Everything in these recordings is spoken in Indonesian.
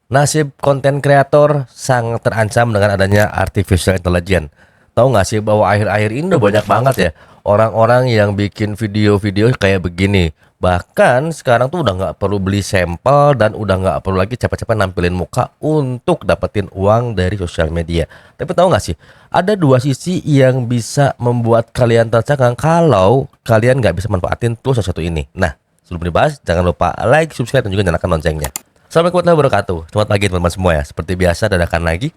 Nasib konten kreator sangat terancam dengan adanya artificial intelligence. Tahu nggak sih bahwa akhir-akhir ini udah banyak banget ya orang-orang yang bikin video-video kayak begini. Bahkan sekarang tuh udah nggak perlu beli sampel dan udah nggak perlu lagi capek-capek nampilin muka untuk dapetin uang dari sosial media. Tapi tahu nggak sih, ada dua sisi yang bisa membuat kalian tercengang kalau kalian nggak bisa manfaatin tools satu ini. Nah, sebelum dibahas, jangan lupa like, subscribe, dan juga nyalakan loncengnya. Assalamualaikum warahmatullahi wabarakatuh. Selamat pagi teman-teman semua ya. Seperti biasa dadakan lagi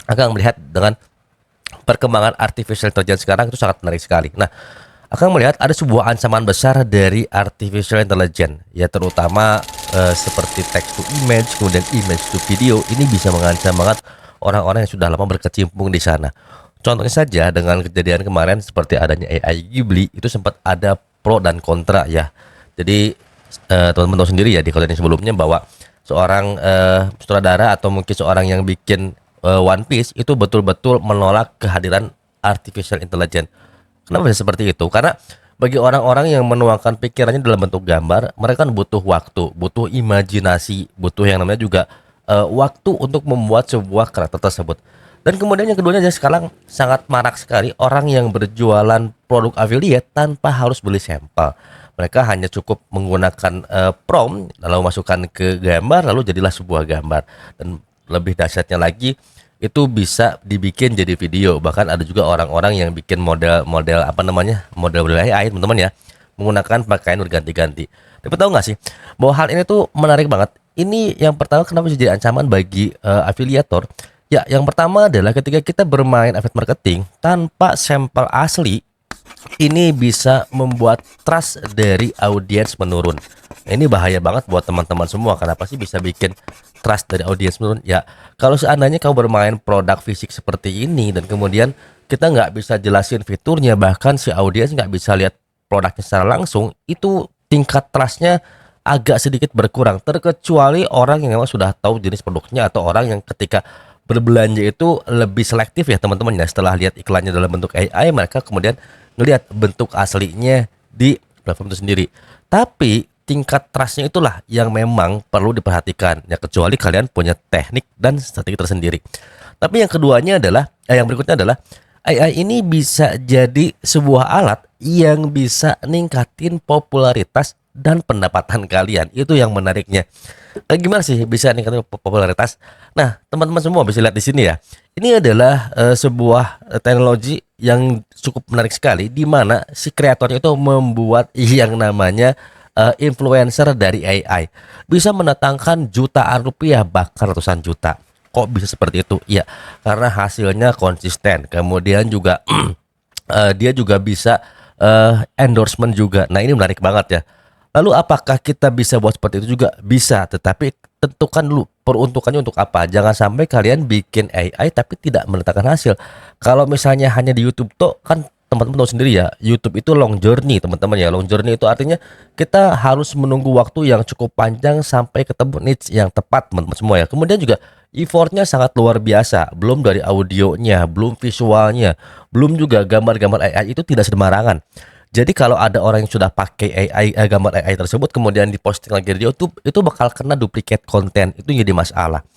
akan melihat dengan perkembangan artificial intelligence sekarang itu sangat menarik sekali. Nah, akan melihat ada sebuah ancaman besar dari artificial intelligence ya, terutama seperti text to image, kemudian image to video. Ini bisa mengancam banget orang-orang yang sudah lama berkecimpung di sana. Contohnya saja dengan kejadian kemarin seperti adanya AI Ghibli, itu sempat ada pro dan kontra ya. Jadi teman-teman tahu sendiri ya di konten sebelumnya bahwa seorang sutradara atau mungkin seorang yang bikin One Piece itu betul-betul menolak kehadiran artificial intelligence. Kenapa bisa seperti itu? Karena bagi orang-orang yang menuangkan pikirannya dalam bentuk gambar, mereka kan butuh waktu, butuh imajinasi, butuh yang namanya juga waktu untuk membuat sebuah karakter tersebut. Dan kemudian yang keduanya adalah sekarang sangat marak sekali orang yang berjualan produk affiliate tanpa harus beli sampel. Mereka hanya cukup menggunakan prompt lalu masukkan ke gambar lalu jadilah sebuah gambar. Dan lebih dahsyatnya lagi itu bisa dibikin jadi video. Bahkan ada juga orang-orang yang bikin model-model apa namanya, model-model AI teman-teman ya, menggunakan pakaian berganti-ganti. Tapi tahu nggak sih bahwa hal ini tuh menarik banget. Ini yang pertama kenapa bisa jadi ancaman bagi afiliator. Ya, yang pertama adalah ketika kita bermain affiliate marketing tanpa sampel asli, ini bisa membuat trust dari audiens menurun. Ini bahaya banget buat teman-teman semua. Kenapa sih bisa bikin trust dari audiens menurun? Ya, kalau seandainya kamu bermain produk fisik seperti ini dan kemudian kita nggak bisa jelasin fiturnya, bahkan si audiens nggak bisa lihat produknya secara langsung, itu tingkat trustnya agak sedikit berkurang. Terkecuali orang yang memang sudah tahu jenis produknya atau orang yang ketika berbelanja itu lebih selektif ya teman-teman ya. Setelah lihat iklannya dalam bentuk AI, mereka kemudian ngelihat bentuk aslinya di platform itu sendiri. Tapi tingkat trustnya itulah yang memang perlu diperhatikan ya, kecuali kalian punya teknik dan strategi tersendiri. Tapi yang keduanya adalah yang berikutnya adalah AI ini bisa jadi sebuah alat yang bisa ningkatin popularitas dan pendapatan kalian. Itu yang menariknya. Gimana sih bisa ningkatin popularitas? Nah, teman-teman semua bisa lihat di sini ya. Ini adalah sebuah teknologi yang cukup menarik sekali, di mana si kreatornya itu membuat yang namanya influencer dari AI. Bisa mendatangkan jutaan rupiah, bahkan ratusan juta. Kok bisa seperti itu? Ya, karena hasilnya konsisten. Kemudian juga dia juga bisa endorsement juga. Nah, ini menarik banget ya. Lalu apakah kita bisa buat seperti itu juga? Bisa, tetapi tentukan dulu peruntukannya untuk apa. Jangan sampai kalian bikin AI tapi tidak mendatangkan hasil. Kalau misalnya hanya di YouTube tuh kan teman-teman tahu sendiri ya, YouTube itu long journey teman-teman ya. Long journey itu artinya kita harus menunggu waktu yang cukup panjang sampai ketemu niche yang tepat teman-teman semua ya. Kemudian juga effortnya sangat luar biasa. Belum dari audionya, belum visualnya, belum juga gambar-gambar AI itu tidak sembarangan. Jadi kalau ada orang yang sudah pakai AI, gambar AI tersebut kemudian diposting lagi di YouTube, itu bakal kena duplicate konten. Itu jadi masalah.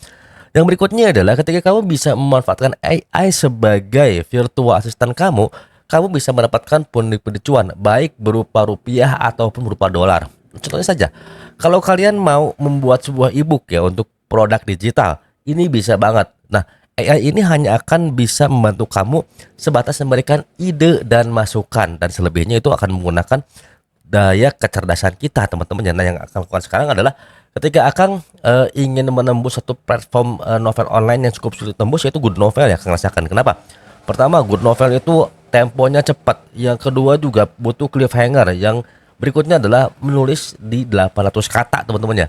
Yang berikutnya adalah ketika kamu bisa memanfaatkan AI sebagai virtual assistant kamu, kamu bisa mendapatkan pundi-pundi cuan, baik berupa rupiah ataupun berupa dolar. Contohnya saja, kalau kalian mau membuat sebuah e-book ya untuk produk digital, ini bisa banget. Nah, AI ini hanya akan bisa membantu kamu sebatas memberikan ide dan masukan, dan selebihnya itu akan menggunakan daya kecerdasan kita teman-teman. Nah, yang akan lakukan sekarang adalah ketika Akang ingin menembus satu platform novel online yang cukup sulit tembus, yaitu Good Novel ya, Kang rasakan. Kenapa? Pertama, Good Novel itu temponya cepat. Yang kedua juga butuh cliffhanger. Yang berikutnya adalah menulis di 800 kata teman-teman ya.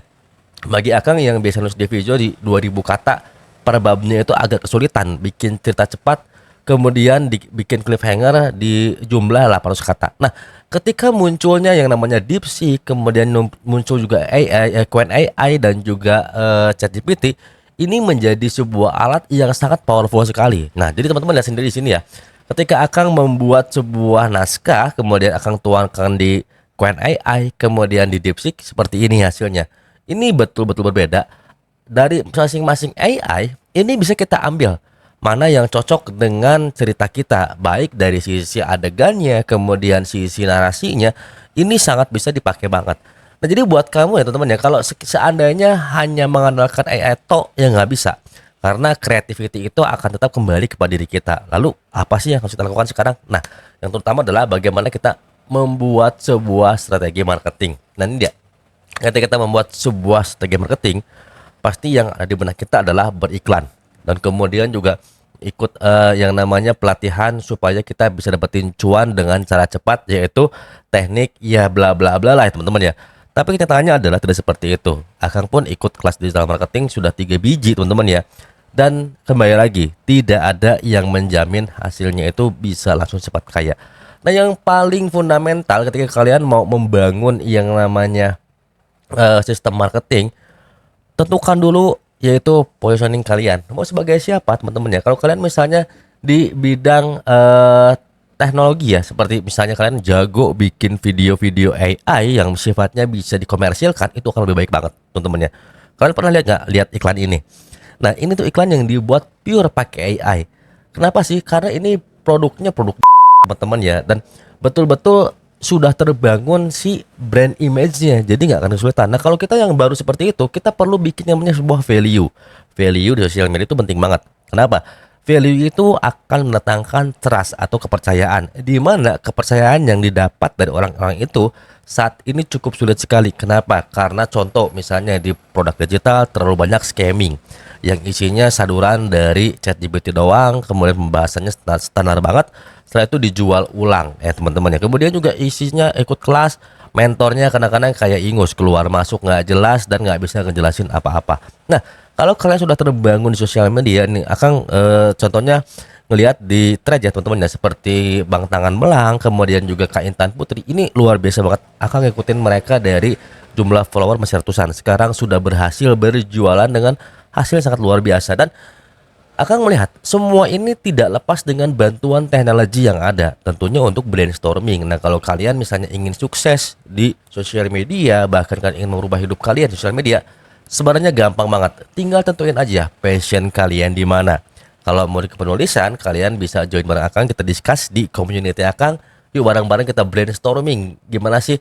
Bagi Akang yang biasa nulis di video di 2000 kata per babnya itu agak kesulitan bikin cerita cepat, kemudian dibikin cliffhanger di jumlah 800 kata. Nah, ketika munculnya yang namanya DeepSeek, kemudian muncul juga AI, Qwen AI dan juga ChatGPT, ini menjadi sebuah alat yang sangat powerful sekali. Nah, jadi teman-teman lihat sendiri di sini ya. Ketika Akang membuat sebuah naskah, kemudian Akang tuangkan di Qwen AI, kemudian di DeepSeek, seperti ini hasilnya. Ini betul-betul berbeda. dari masing-masing AI ini bisa kita ambil mana yang cocok dengan cerita kita, baik dari sisi adegannya, kemudian sisi narasinya, ini sangat bisa dipakai banget. Nah, jadi buat kamu ya teman-teman ya, kalau seandainya hanya mengandalkan AI tok ya nggak bisa. Karena creativity itu akan tetap kembali kepada diri kita. Lalu apa sih yang harus kita lakukan sekarang? Nah, yang terutama adalah bagaimana kita membuat sebuah strategi marketing. Nah, ini dia. Ketika kita membuat sebuah strategi marketing, pasti yang ada di benak kita adalah beriklan. Dan kemudian juga ikut yang namanya pelatihan supaya kita bisa dapetin cuan dengan cara cepat, yaitu teknik ya bla bla bla lah ya teman-teman ya. Tapi kenyataannya adalah tidak seperti itu. Akang pun ikut kelas digital marketing sudah 3 biji teman-teman ya. Dan kembali lagi, tidak ada yang menjamin hasilnya itu bisa langsung cepat kaya. Nah, yang paling fundamental ketika kalian mau membangun yang namanya sistem marketing, tentukan dulu yaitu positioning kalian. Mau sebagai siapa teman-teman ya? Kalau kalian misalnya di bidang teknologi ya, seperti misalnya kalian jago bikin video-video AI yang sifatnya bisa dikomersilkan, itu akan lebih baik banget teman-teman ya. Kalian pernah lihat nggak iklan ini? Nah, ini tuh iklan yang dibuat pure pakai AI. Kenapa sih? Karena ini produknya produk teman-teman ya, dan betul-betul sudah terbangun si brand image-nya, jadi nggak akan kesulitan. Nah, kalau kita yang baru seperti itu, kita perlu bikin yang namanya sebuah value. Value di sosial media itu penting banget. Kenapa? Value itu akan mendatangkan trust atau kepercayaan, di mana kepercayaan yang didapat dari orang-orang itu saat ini cukup sulit sekali. Kenapa? Karena contoh misalnya di produk digital terlalu banyak scamming yang isinya saduran dari ChatGPT doang, kemudian pembahasannya standar banget, setelah itu dijual ulang ya teman-teman ya. Kemudian juga isinya ikut kelas, mentornya kadang-kadang kayak ingus, keluar masuk nggak jelas dan nggak bisa ngejelasin apa-apa. Nah, kalau kalian sudah terbangun di sosial media nih, akan contohnya ngelihat di thread ya teman-teman ya, seperti Bang Tangan Belang, kemudian juga Kak Intan Putri, ini luar biasa banget. Akan ngikutin mereka dari jumlah follower masih ratusan, sekarang sudah berhasil berjualan dengan hasil yang sangat luar biasa. Dan akan melihat semua ini tidak lepas dengan bantuan teknologi yang ada, tentunya untuk brainstorming. Nah, kalau kalian misalnya ingin sukses di sosial media, bahkan kalian ingin merubah hidup kalian di sosial media, sebenarnya gampang banget. Tinggal tentuin aja passion kalian di mana. Kalau mau di penulisan, kalian bisa join bareng Akang, kita discuss di community Akang. Yuk bareng-bareng kita brainstorming gimana sih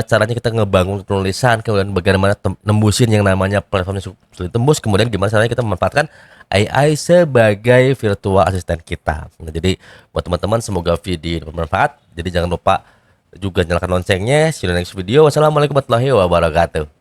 caranya kita ngebangun penulisan, kemudian bagaimana nembusin yang namanya platform yang sulit tembus, kemudian gimana caranya kita memanfaatkan AI sebagai virtual asisten kita. Nah, jadi buat teman-teman semoga video ini bermanfaat. Jadi jangan lupa juga nyalakan loncengnya. See you in the next video. Wassalamualaikum warahmatullahi wabarakatuh.